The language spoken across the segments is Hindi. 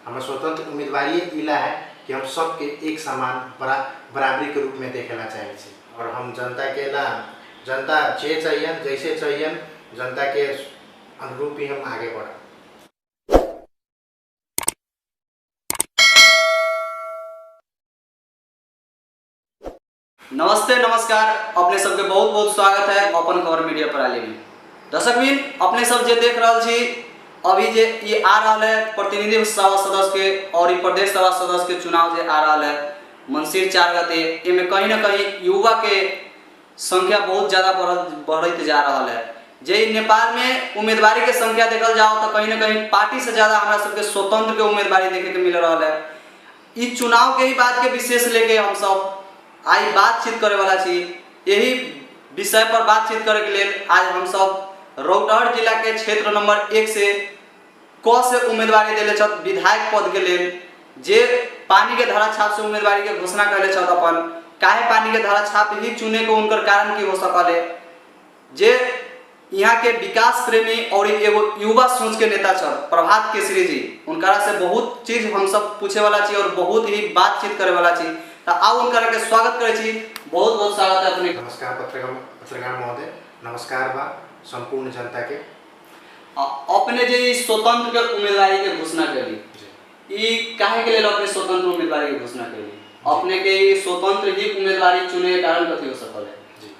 हमारा स्वतंत्र उम्मीदवारी इला है कि हम सबके एक समान बराबरी के रूप में देखेला चाहिए और हम जनता के ला जनता जे चाहिए जैसे चाहिए जनता के अनुरूप ही हम आगे बढ़ा। नमस्ते नमस्कार, अपने सबके बहुत बहुत स्वागत है अपन खबर मीडिया प्रणाली में। दर्शक बिन अपने सब जे देख रहा छी अभी जे ये आ रहा है प्रतिनिधि सभा सदस्य के और प्रदेश सभा सदस्य के चुनाव जे आ रहा है मंसिर 4 गते, इनमें कहीं ना कहीं युवा के संख्या बहुत ज़्यादा बढ़ते जा रहा है। जे नेपाल में उम्मीदवारी के संख्या देखल जाओ तो कहीं ना कहीं पार्टी से ज़्यादा हमारा सबके स्वतंत्र के उम्मीदवारी देखे के मिल रहा है। इस चुनाव के ही बात के विशेष लेके हम सब आज बातचीत करे वाला छी। यही विषय पर बातचीत करे के लिए आज हम सब रौतहट जिला के क्षेत्र नंबर 1 से क से उम्मीदवारी दिले छत विधायक पद के लिए, जे पानी के धारा छाप से उम्मीदवारी के घोषणा करले छत। अपन काहे पानी के धारा छाप ही चुने को उनकर कारण की हो सकले, जे यहाँ के विकास प्रेमी और एगो युवा सोच के नेता छल प्रभात केसरी जी, उनका से बहुत चीज हम सब पूछे वाला छी और बहुत ही बातचीत करे वाला छी। तो आओ उनका के स्वागत करे छी। बहुत बहुत स्वागत है अपने। नमस्कार पत्रकार महोदय, नमस्कार बा संपूर्ण जनता के। अपने जे स्वतंत्र के उम्मीदवारी के घोषणा करी, ई काहे के लिए अपने स्वतंत्र उम्मीदवारी के घोषणा करी? अपने के स्वतंत्र ही उम्मीदवारी चुने के कारण कथी हो सकल है? जी,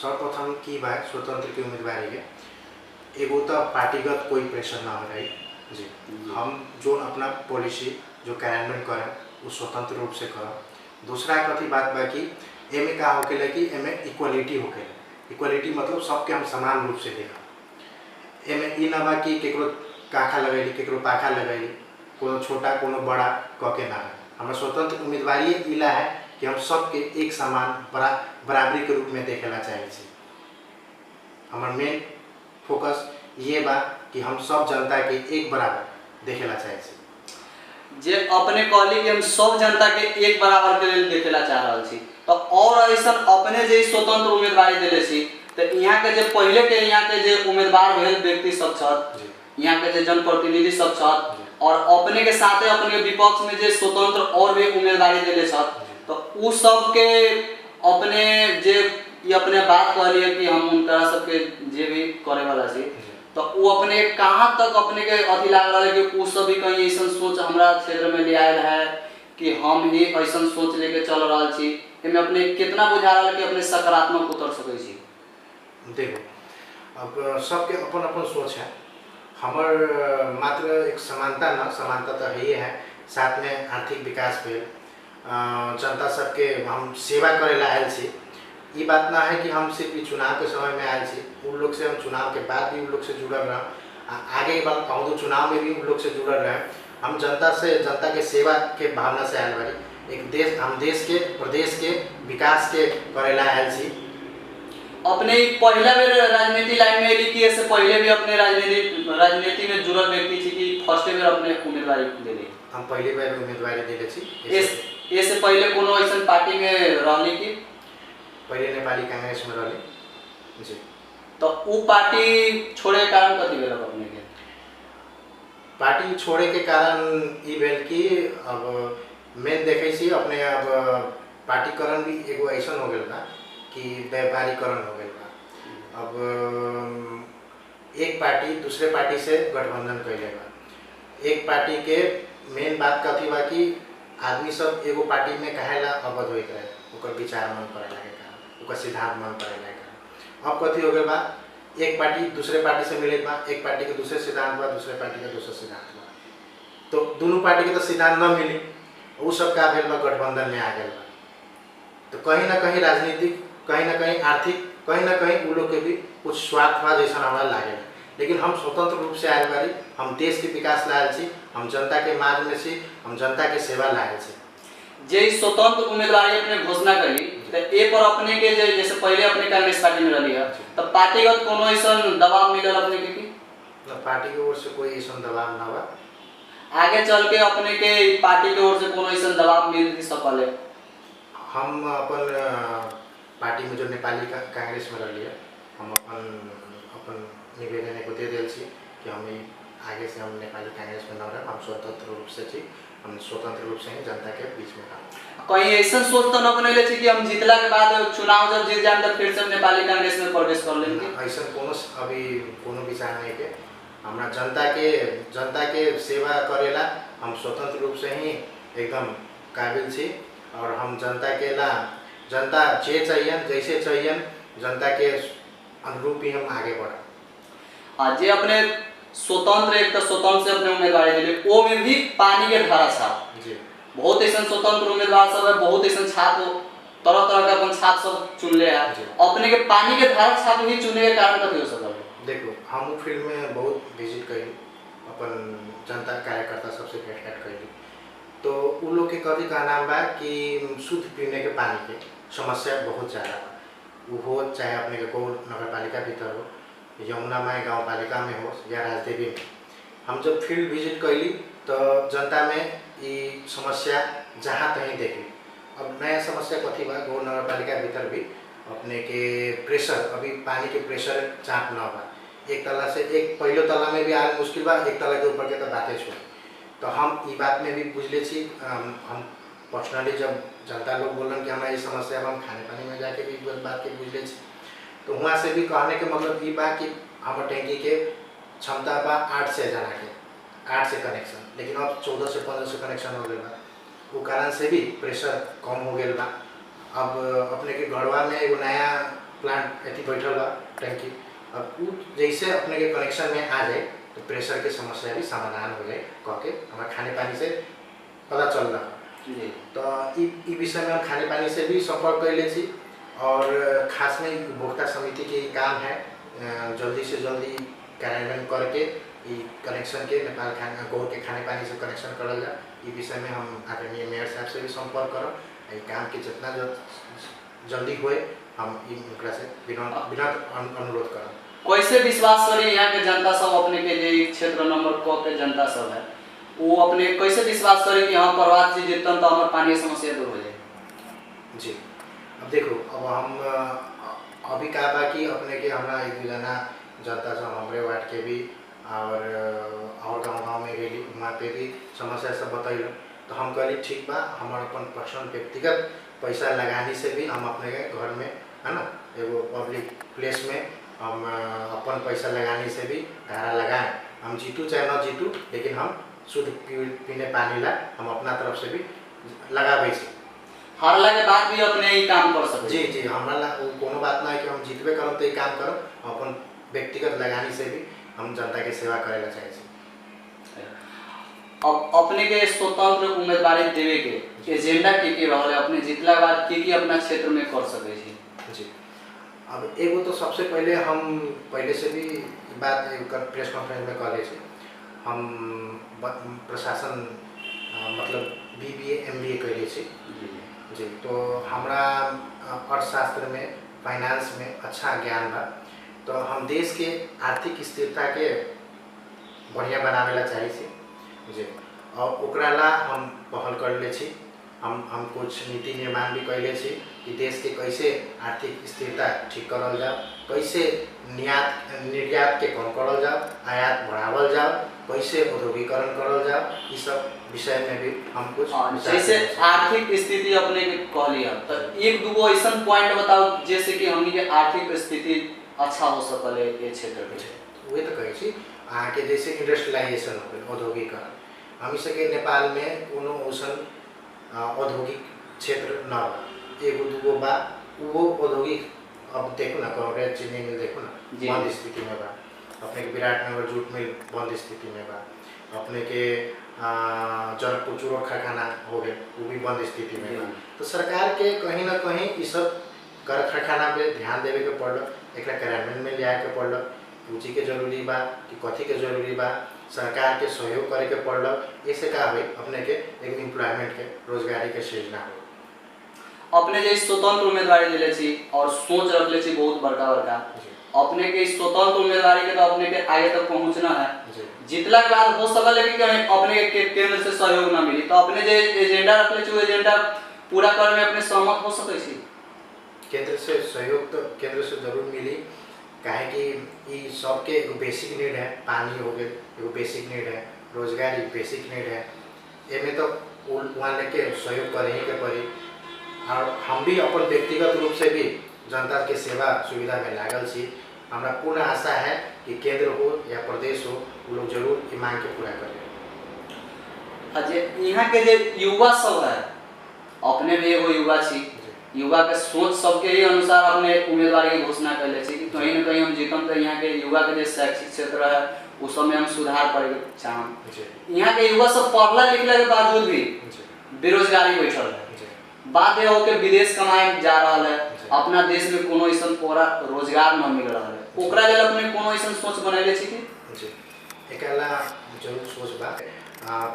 सर्वप्रथम की बात स्वतंत्र की उम्मीदवारी के एगो तो पार्टीगत कोई प्रेशर ना हो रही जी। हम जो अपना पॉलिसी जो कार्यान्वयन करें वो स्वतंत्र रूप से करें। दूसरा कथी बात बा कि एमे का होकेला कि एमे इक्वलिटी होकेला। इक्वलिटी मतलब सबके हम समान रूप से देखा। एमे ई ना बा कि केकरो काखा लगैली केकरो पाखा लगैली, कोनो छोटा कोनो बड़ा कके ना है। हमारा स्वतंत्र उम्मीदवारी इला है कि हम सबके एक समान बराबरी के रूप में देखेला चाहिए। हमारा मेन फोकस ये बा कि हम सब जनता के एक बराबर देखेला चाहिए। जे अपने कहली कि हम सब जनता के एक बराबर के लिए देखेला चाह रहा छी, तो और ऐसा अपने जे स्वतंत्र उम्मीदवारी दिले छी तो यहाँ के जे पहले के यहाँ के जे उम्मीदवार भेल व्यक्ति सब छत, यहाँ के जे जनप्रतिनिधि सब छत और अपने के साथे अपने विपक्ष में जे स्वतंत्र और भी उम्मीदवारी दिले छत, तो उ सब के अपने जे ये अपने बात कहलिए कि हम उनका सबके जे भी करे वाला छी, तो वो अपने कहाँ तक अपने के अथी लाग रहा है कि उस सभी कहीं ऐसा सोच हमारा क्षेत्र में ले आयल है कि हम ही ऐसा सोच लेके चल रहा छी, इनमें अपने कितना बुझा रहा है कि अपने सकारात्मक उतर सके छी? देखो अब सबके अपन अपन सोच है। हमार मात्र एक समानता ना समानता तो है ही है, साथ में आर्थिक विकास पे जनता सबके हम सेवा करे ला आयल छी। ये बात ना है कि हम सिर्फ चुनाव के समय में आए छी, उन लोग से हम चुनाव के बाद भी उन लोग से जुड़ल रहे, आगे की बात कहूँ तो चुनाव में भी उन लोग से जुड़ल रहे। हम जनता के सेवा के भावना से आयल बारी। एक देश हम देश के प्रदेश के विकास के करेला आयल छी। अपने पहला बेर राजनीति लाइन में एली कि इससे पहले भी अपने राजनीति में जुड़ल व्यक्ति थी कि फर्स्ट बेर अपने उम्मीदवारी दिले? हम पहली बार उम्मीदवारी दिले छी। इससे पहले कोनो ऐसा पार्टी में रहली कि? पहले नेपाली कांग्रेस में रहली जी। तो वो पार्टी छोड़े के कारण कथी भेल अपने के? पार्टी छोड़े के कारण ई भेल कि अब मेन देखे छी अपने अब पार्टीकरण भी एगो ऐसा हो गया बा कि व्यापारीकरण हो गया बा। अब एक पार्टी दूसरे पार्टी से गठबंधन कैले बा। एक पार्टी के मेन बात कथी बा कि आदमी सब एगो पार्टी में कहेला अवध होइत रहे, ओकर विचार मन पड़े लगे कारण, ओकर सिद्धांत मन पड़े लगे कारण। अब कथी हो गया बा, एक पार्टी दूसरे पार्टी से मिले बा, एक पार्टी के दूसरे सिद्धांत बा, दूसरे पार्टी के दूसरे सिद्धांत बा, तो दोनों पार्टी के तो सिद्धांत न मिली, वो सब का भेल बा गठबंधन में आ गया बा। तो कहीं ना कहीं राजनीतिक, कहीं ना कहीं आर्थिक, कहीं ना कहीं उन लोग के भी कुछ स्वार्थ बा जैसा हमारा लागे। लेकिन हम स्वतंत्र रूप से आयल बारी, हम देश के विकास लायल छी, हम जनता के मार्ग में छी, हम जनता के सेवा लायल छी। जे स्वतंत्र उम्मीदवारी अपने घोषणा करी तो ए पर अपने के जैसे पहले अपने कांग्रेस पार्टी में रही है, तो पार्टीगत कोनो ऐसा दबाव मिलल अपने के की? पार्टी की ओर से कोई ऐसा दबाव ना बा। आगे चल के अपने के पार्टी की ओर से कोनो ऐसा दबाव मिल सकल है? हम अपन पार्टी में जो नेपाली कांग्रेस में रही है, हम अपन निवेदन को दे दिल छी कि हम आगे से हम नेपाली कांग्रेस में न रहे, हम स्वतंत्र रूप से थी, हम स्वतंत्र रूप से ही जनता के बीच में काम। कहीं ऐसा सोच तो न बनैले छी कि हम जीतला के बाद चुनाव जब जीत जाम तो फिर से नेपाली कांग्रेस में प्रवेश कर लेंगे? ऐसा अभी कोनो विचार नहीं के। हमरा जनता के सेवा करेला हम स्वतंत्र रूप से ही एकदम काबिल छी, और हम जनता के ला जनता जे चाहिए जैसे चाहिए जनता के अनुरूप ही हम आगे बढ़ा। जे अपने स्वतंत्र एक तो स्वतंत्र से अपने उम्मीदवारी दिले, वो में भी पानी के धारा छाप जी बहुत ऐसा स्वतंत्र उम्मीदवार सब है, बहुत ऐसा छाप तरह तरह का अपन छाप सब चुन ले है, अपने के पानी के धारा छाप ही चुने के कारण कथी हो सकल? देखो हम फील्ड में बहुत विजिट करी, अपन जनता कार्यकर्ता सबसे भेंट घाट करी, तो उन लोग के कभी का नाम बा कि शुद्ध पीने के पानी के समस्या बहुत ज़्यादा बा। वो हो चाहे अपने के गौर नगर पालिका भीतर हो, यमुना माई गाँव पालिका में हो या राजदेवी में। हम जब फील्ड विजिट कैली तो जनता में ये समस्या जहाँ तहीं देखी। अब नया समस्या कथी बा, गौर नगर पालिका भीतर भी अपने के प्रेशर, अभी पानी के प्रेशर चाप न बा। एक तला से एक पहले तला में भी आना मुश्किल बा, एक तला के ऊपर के तो बातें छोड़। तो हम ये बात में भी बुझले छी, हम पर्सनली जब जनता लोग बोलन कि हमारी समस्या, हम खाने पानी में जाके भी बात के बुझले छी, तो वहाँ से भी कहने के मतलब ये बा कि हम टैंकी के क्षमता बा 8 से जाना के 8 से कनेक्शन, लेकिन अब 14 से 15 से कनेक्शन हो गया बा। वो कारण से भी प्रेशर कम हो गया बा। अब अपने के गढ़वा में एगो नया प्लांट अथी बैठल बा टैंकी, अब वो जैसे अपने के कनेक्शन में आ जाए तो प्रेशर के समस्या भी समाधान हो जाए कह के हमारे खाने पानी से पता चल रहा। तो इस विषय में हम खाने पानी से भी संपर्क कर ले छी, और खास में उपभोक्ता समिति के काम है जल्दी से जल्दी कार्यान्वयन करके कनेक्शन के नेपाल गौर के खाने पानी से कनेक्शन करल जा। इस विषय में हम आदरणीय मेयर साहब से भी संपर्क करो, काम के जितना जल्दी हुए हम इनका से बिना अनुरोध करो। कैसे विश्वास करें यहाँ के जनता सब अपने के लिए क्षेत्र नंबर क के जनता सब है, वो अपने कैसे विश्वास करें कि यहाँ प्रवास जी जीतन तो हमारे पानी की समस्या दूर हो जाए? जी अब देखो, अब हम अभी कहा बा कि अपने के हमारा एक जना जनता सब हमारे वार्ड के भी और गाँव में गई, वहाँ पे भी समस्या सब बताइल, तो हम कहली ठीक बा, हमारे अपन पर्सनल व्यक्तिगत पैसा लगाने से भी हम अपने के घर में है ना एगो पब्लिक प्लेस में हम अपन पैसा लगाने से भी धारा लगाएं। हम जीतू चाहे न जीतू, लेकिन हम शुद्ध पीने पानी ला हम अपना तरफ से भी लगावे छी। हारला के बाद भी अपने ही काम कर सकते? जी जी, हमारा कोनो बात ना है कि हम जीतबे करो तो ये काम करो, अपन व्यक्तिगत लगाने से भी हम जनता के सेवा करे ला चाहे छी। अब अपने के स्वतंत्र उम्मीदवारी देवे के एजेंडा की रहल है, अपने जीतला के बाद की अपना क्षेत्र में कर सके छी? जी, अब एगो तो सबसे पहले हम पहले से भी बात प्रेस कॉन्फ्रेंस में कहले छी, हम प्रशासन मतलब BBA MBA कैले छी जी। तो हमारा अर्थशास्त्र में फाइनेंस में अच्छा ज्ञान बा, तो हम देश के आर्थिक स्थिरता के बढ़िया बनावे ला चाहे छी जी। और ओकरा ला हम पहल कर ले छी, हम कुछ नीति निर्माण भी कैले छी कि देश के कैसे आर्थिक स्थिरता ठीक करल जाओ, कैसे निर्यात के कम करल जाओ, आयात बढ़ावल जाओ, कैसे औद्योगिकरण करल जाओ, ये सब विषय में भी हम कुछ जैसे आर्थिक स्थिति अपने के कह लिया, तो एक दूगो ऐसा पॉइंट बताओ जैसे कि हमनी के आर्थिक स्थिति अच्छा हो सकले ये क्षेत्र में। वही तो कहे छी अहाँ के जैसे इंडस्ट्रियलाइजेशन हो गई, औद्योगिकरण, हम सके नेपाल में कोनो औसन औद्योगिक क्षेत्र न बा, एगो दूगो बा, वो औद्योगिक अब देखो ना कांग्रेस चीनी मिल देखो ना बंद स्थिति में बा, अपने के विराटनगर जूट मिल बंद स्थिति में बा, अपने के जनकपुर चूरक कारखाना हो गए वो भी बंद स्थिति में बा। तो सरकार के कहीं ना कहीं ये सब कारखाना पे ध्यान देवे के पड़ल, एक कार्यान्वयन में लिया के पड़ल, पूंजी के जरूरी बा कि कथी के जरूरी बा, सरकार के सहयोग करे के पड़ल, ऐसे का हुई अपने के एक एम्प्लॉयमेंट के रोजगारी के सृजना हो। अपने जो स्वतंत्र उम्मीदवारी ले छी और सोच रख ले छी बहुत बड़का बड़का, अपने के स्वतंत्र उम्मीदवारी के तो अपने के आगे तक पहुंचना है, जीतला के बाद हो सकल है कि अपने के केंद्र से सहयोग ना मिली, तो अपने जो एजेंडा रख ले छी वो एजेंडा पूरा करने में अपने सहमत हो सके छी? केंद्र से सहयोग तो केंद्र से जरूर मिली, काहे कि ई सबके एगो बेसिक नीड है। पानी हो गए एगो बेसिक नीड है, रोजगार एक बेसिक नीड है। एमे तो वहाँ लेके सहयोग करे ही के पड़ी। और हम भी अपन व्यक्तिगत रूप से भी जनता के सेवा सुविधा में लागल छी। हमरा पूर्ण आशा है कि केंद्र हो या प्रदेश हो, वो लोग जरूर ई मांग के पूरा करें। जे यहाँ के जे युवा सब है, अपने भी एगो युवा छी, युवा के सोच सबके ही अनुसार अपने उम्मीदवारी की घोषणा कैले छी कि कहीं न कहीं हम जीतम तो यहाँ के युवा के जो शैक्षिक क्षेत्र है उस में हम सुधार करे चाहम। यहाँ के युवा सब पढ़ला लिखला के बावजूद भी बेरोजगारी बैठल है। बात यह हो के विदेश कमाए जा रहा है, अपना देश में कोनो ऐसा पूरा रोजगार न मिल रहा है। ओकरा लेल अपने कोनो ऐसा सोच बनैले छी कि जी एकला जरूर सोच बा।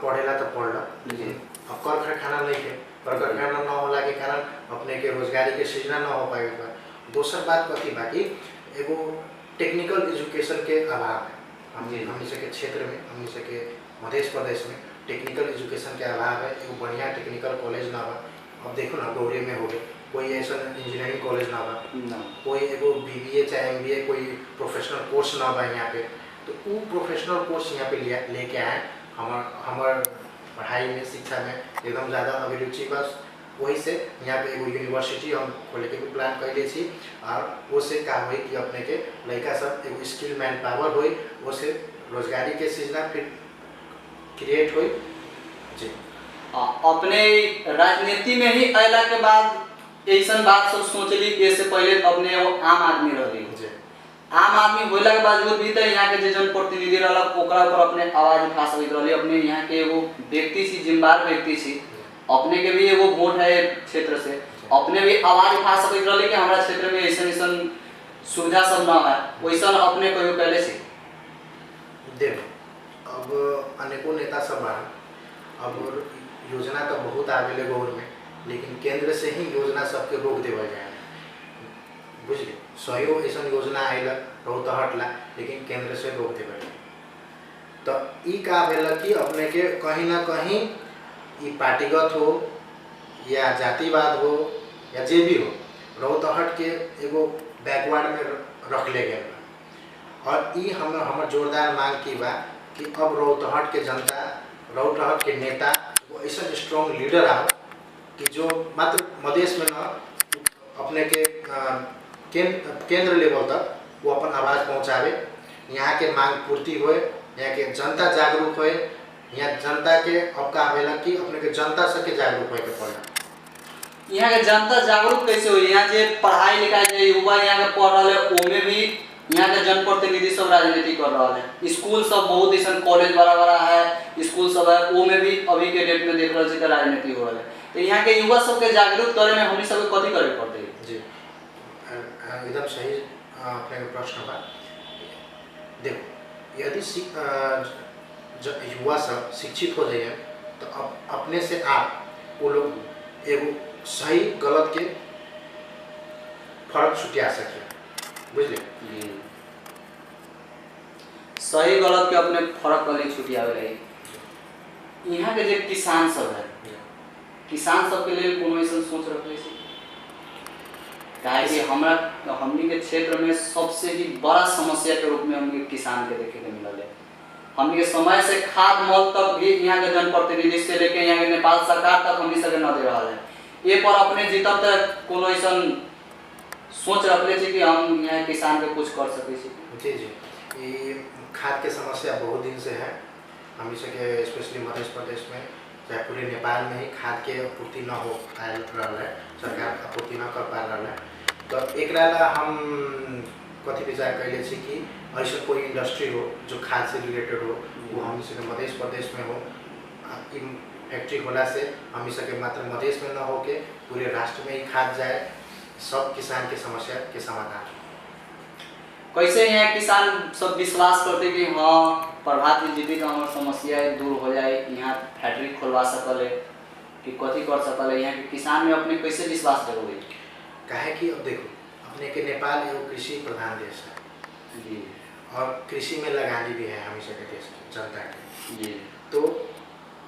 पढ़ेला तो पढ़ला, लेकिन अब कर कारखाना नहीं है, कर कारखाना न होला के कारण अपने के रोजगारी के सृजना न हो पाएगा। दूसर बात कथी बाकी एगो टेक्निकल एजुकेशन के अभाव है। हमनी से के क्षेत्र में, हमनी से के मध्य प्रदेश में टेक्निकल एजुकेशन के अभाव है। एगो बढ़िया टेक्निकल कॉलेज ना बा। अब देखो ना गौरी में हो गए कोई ऐसा इंजीनियरिंग कॉलेज ना बा, कोई एगो BBA चाहे MBA कोई प्रोफेशनल कोर्स ना बा यहाँ पे। तो वो प्रोफेशनल कोर्स यहाँ पे लेके आए। हमार पढ़ाई में, शिक्षा में एकदम ज़्यादा अभिरुचि बस। वही से यहाँ पे एगो यूनिवर्सिटी हम खोले के प्लान कैले छी। और वो से का हुई कि अपने के लड़का सब एगो स्किल मैन पावर हुई, वो से रोजगारी के सृजना फिर क्रिएट हुई। जी अपने राजनीति में ही अला के बाद ऐसा बात सब सोचली कि इससे पहले अपने वो आम आदमी रही। आम आदमी होला के बावजूद भी तो यहाँ के जो जनप्रतिनिधि रहा ओकरा पर अपने आवाज उठा सकते रही। अपने यहाँ के एगो व्यक्ति छी, जिम्मेदार व्यक्ति छी, अपने के भी एगो वोट है क्षेत्र से, अपने भी आवाज उठा सकते रही कि हमारा क्षेत्र में ऐसा ऐसा सुविधा सब ना है। वैसा अपने कहियो पहले से देखो अब अनेकों नेता सब बा। अब योजना तो बहुत आगे गौर में, लेकिन केंद्र से ही योजना सबके रोक देवल जाए। बुझलिए 100 ऐसा योजना आयल रोहतहट ला, लेकिन केंद्र से रोक देवल जाए। तो ई का भेल कि अपने के कहीं ना कहीं ई पार्टीगत हो या जातिवाद हो या जे भी हो, रोहतहट के एगो बैकवर्ड में रख ले गए। और ई हमर जोरदार मांग की बा कि अब रोहतहट के जनता, रोहतहट के नेता वो ऐसा स्ट्रॉन्ग लीडर आओ कि जो मात्र मधेश में न अपने के केंद्र लेवल तक वो अपन आवाज़ पहुँचावे। यहाँ के मांग पूर्ति होए, यहाँ के जनता जागरूक होए। यहाँ जनता के अब का भेल कि अपने के जनता सबके जागरूक होए के पड़ेगा। यहाँ के जनता जागरूक कैसे हुई? यहाँ जे पढ़ाई लिखाई जे युवा यहाँ के पढ़ रहा है ओमे भी यहाँ के जनप्रतिनिधि सब राजनीति कर रहा है। स्कूल सब बहुत ऐसा कॉलेज बड़ा बड़ा है, स्कूल सब है, वो में भी अभी के डेट में देख रहा है राजनीति हो रहा है। तो यहाँ के युवा सबके जागरूक करे में हमनी सबके कथी करे पड़ते है? जी एकदम सही अपने प्रश्न बा। देखो यदि युवा सब शिक्षित हो जाए तो अपने से आप वो लोग एगो सही गलत के फर्क छुटिया सके। बुझलिए सही गलत के अपने फर्क वाली छुटिया रही। यहाँ के जो किसान सब है, किसान सब के लिए कोनो ऐसा सोच रखले छी? काहे कि हमनी के क्षेत्र में सबसे ही बड़ा समस्या के रूप में हमनी किसान के देखे के मिलल है। हमनी के समय से खाद मल तक भी यहाँ के जनप्रतिनिधि से लेके यहाँ के नेपाल सरकार तक हमनी सबके न दे रहा है। ये पर अपने जीतब तक कोनो ऐसा सोच रखले छी कि हम यहाँ किसान के कुछ कर सके छी? जी जी ये खाद के समस्या बहुत दिन से है। हम सके स्पेशली मध्य प्रदेश में चाहे पूरे नेपाल में ही खाद के आपूर्ति न हो पायल रहा है, सरकार आपूर्ति न कर पा रहा है। तो एक हम कथी विचार कैले छी कि ऐसा कोई इंडस्ट्री हो जो खाद से रिलेटेड हो, वो हम सके मध्य प्रदेश में हो। फैक्ट्री होला से हम सके मात्र मध्य में न हो के पूरे राष्ट्र में ही खाद जाए, सब किसान के समस्या के समाधान। कैसे यहाँ किसान सब विश्वास करते कि हाँ प्रभात जीती का हमारे समस्या दूर हो जाए, यहाँ फैक्ट्री खोलवा सकल कि कथी कर सकल? यहाँ के किसान में अपने कैसे विश्वास जरूरी? काहे कि अब देखो अपने के नेपाल एगो कृषि प्रधान देश है जी, और कृषि में लगानी भी है हमेशा के देश जनता के जी। तो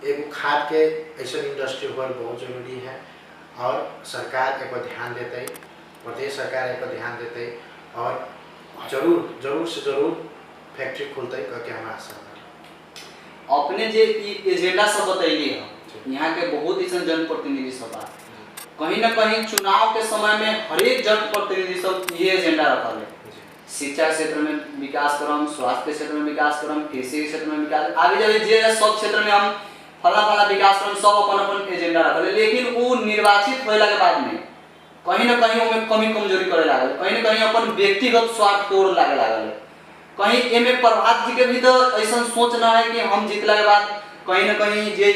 एगो खाद के ऐसा इंडस्ट्री होल बहुत जरूरी है। और सरकार एक ध्यान देते, प्रदेश सरकार एक ध्यान देते। और जरूर से जरूर फैक्ट्री खुलते करके हमारा आशा बा। अपने जे ई एजेंडा सब बतैली है यहाँ के बहुत ऐसा जनप्रतिनिधि सब बा, कहीं ना कहीं चुनाव के समय में हर एक जनप्रतिनिधि सब ये एजेंडा रखल है, शिक्षा क्षेत्र में विकास करम, स्वास्थ्य क्षेत्र में विकास करम, कृषि के क्षेत्र में विकास, आगे जाके जे सब क्षेत्र में हम फला विकास करम, सब अपन अपन एजेंडा रखल है। लेकिन वो निर्वाचित होला के बाद में कहीं ना कहीं उनमें कमी कमजोरी करे लागल, कहीं ना कहीं अपन व्यक्तिगत स्वार्थ तोड़ लागे लागल, कहीं एमे प्रभात जी के भी तो ऐसा सोच ना है कि हम जीतला के बाद कहीं ना कहीं जे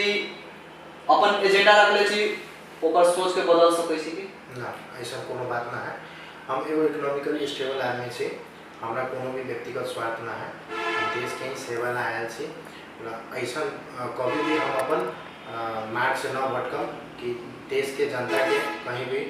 अपन एजेंडा रखले छी ओकर सोच के बदल सकै छी कि ना, ऐसा कोनो बात ना है। हम एगो इकोनॉमिकली स्टेबल आदमी छी, हमरा कोनो भी व्यक्तिगत स्वार्थ ना है, हम देश के ही सेवा ला आयल छी। ऐसा कभी भी हम अपन मार्ग से न भटकम कि देश के जनता के कहीं भी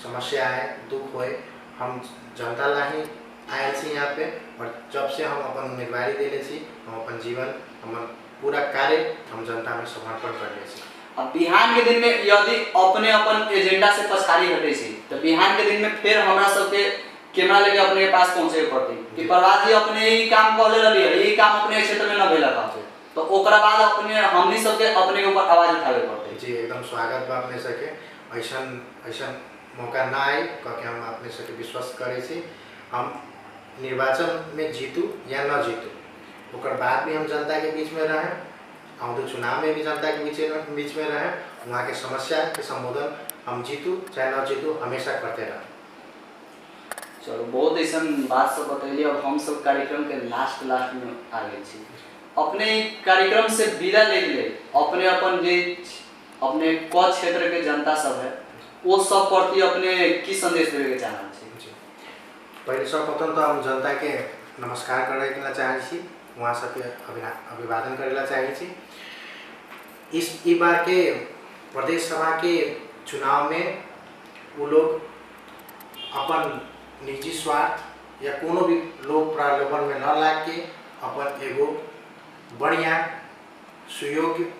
समस्या आए, दुख होए, हम जनता ला ही आयल छी यहाँ पे। और जब से हम अपन उम्मीदवारी देले छी, हम अपन जीवन, हम पूरा कार्य हम जनता में समर्पण करले छी। अब बिहान के दिन में यदि अपने अपन एजेंडा से पछाड़ी हटे छी तो बिहान के दिन में फिर हमरा सबके कैमरा लेके अपने के पास पहुंचे पड़ती कि प्रभात जी अपने यही काम कहले रही है, यही काम अपने क्षेत्र में न भेला था, तो ओकरा बाद अपने हमनी सबके अपने के ऊपर आवाज उठावे पड़ते। जी एकदम स्वागत बा अपने सके, ऐसा मौका ना आए क्योंकि हम अपने सके विश्वास करे छी। हम निर्वाचन में जीतू या न जीतू ओकर बाद भी हम जनता के बीच में रहें, हम तो चुनाव में भी जनता के बीच में रहें, वहाँ के समस्या के संबोधन हम जीतू चाहे न जीतू हमेशा करते रहें। चलो बहुत ऐसा बात सब बतैली। अब हम सब कार्यक्रम के लास्ट में आ गए छी, अपने कार्यक्रम से विदा ले ले अपने अपन जे अपने क क्षेत्र के जनता सब है वो सब प्रति अपने की संदेश देवे के चाहना छी? पहले सर्वप्रथम तो हम जनता के नमस्कार करे चाहे छी, वहाँ सबके अभिवादन करेला चाहे छी। इस बार के प्रदेश सभा के चुनाव में वो लोग अपन निजी स्वार्थ या कोनो भी लोग प्रलोभन में न लाग के अपन एगो बढ़िया सुयोग्य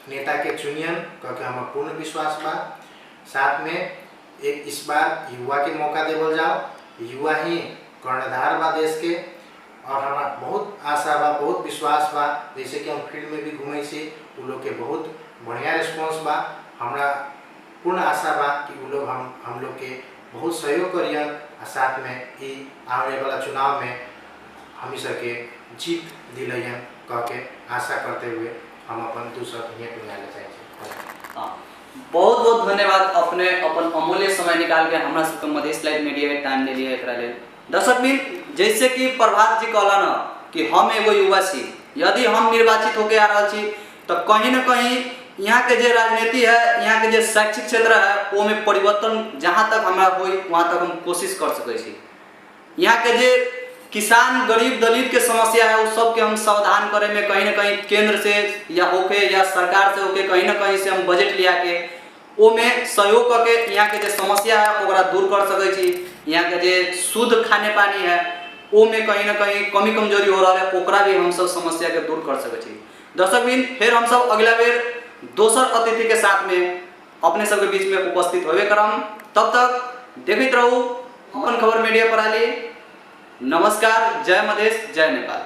नेता के चुनियन क्योंकि हम पूर्ण विश्वास बा। साथ में एक इस बार युवा के मौका देवल जाओ, युवा ही कर्णधार बा देश के, और हमारा बहुत आशा बा, बहुत विश्वास बा। जैसे कि हम फील्ड में भी घूमे से वो लोग के बहुत बढ़िया रिस्पांस बा। हमारा पूर्ण आशा बा कि वो लोग हम लोग के बहुत सहयोग करियन, और साथ में आने वाला चुनाव में हम सके जीत दिलयन कह के आशा करते हुए हम अपन दूसरा यहाँ पे आने चाहिए। बहुत बहुत धन्यवाद अपने अपन अमूल्य समय निकाल के हमारा सबके मधेश लाइव मीडिया के टाइम ले लिए एकरा ले। दर्शक बिन जैसे कि प्रभात जी कहला ना कि हम एगो युवा छी, यदि हम निर्वाचित होके आ रहा छी तो कहीं ना कहीं यहाँ के जो राजनीति है, यहाँ के जो शैक्षिक क्षेत्र है वो में परिवर्तन जहाँ तक हमारा हो वहाँ तक हम कोशिश कर सके छी। यहाँ के जो किसान गरीब दलित के समस्या है उस सब के हम समाधान करे में कहीं ना कहीं केंद्र से या होके या सरकार से होके कहीं ना कहीं से हम बजट लिया के वो में सहयोग करके यहाँ के जो समस्या है ओकरा दूर कर सके छी। यहाँ के जो शुद्ध खाने पानी है वो में कहीं ना कहीं कमी कमजोरी हो रहा है ओकरा भी हम सब समस्या के दूर कर सके छी। दर्शक बिन फिर हम सब अगला बेर दोसर अतिथि के साथ में अपने सबके बीच में उपस्थित होवे करम। तब तक देखते रहू अपन खबर मीडिया प्रणाली। नमस्कार, जय मधेश, जय नेपाल।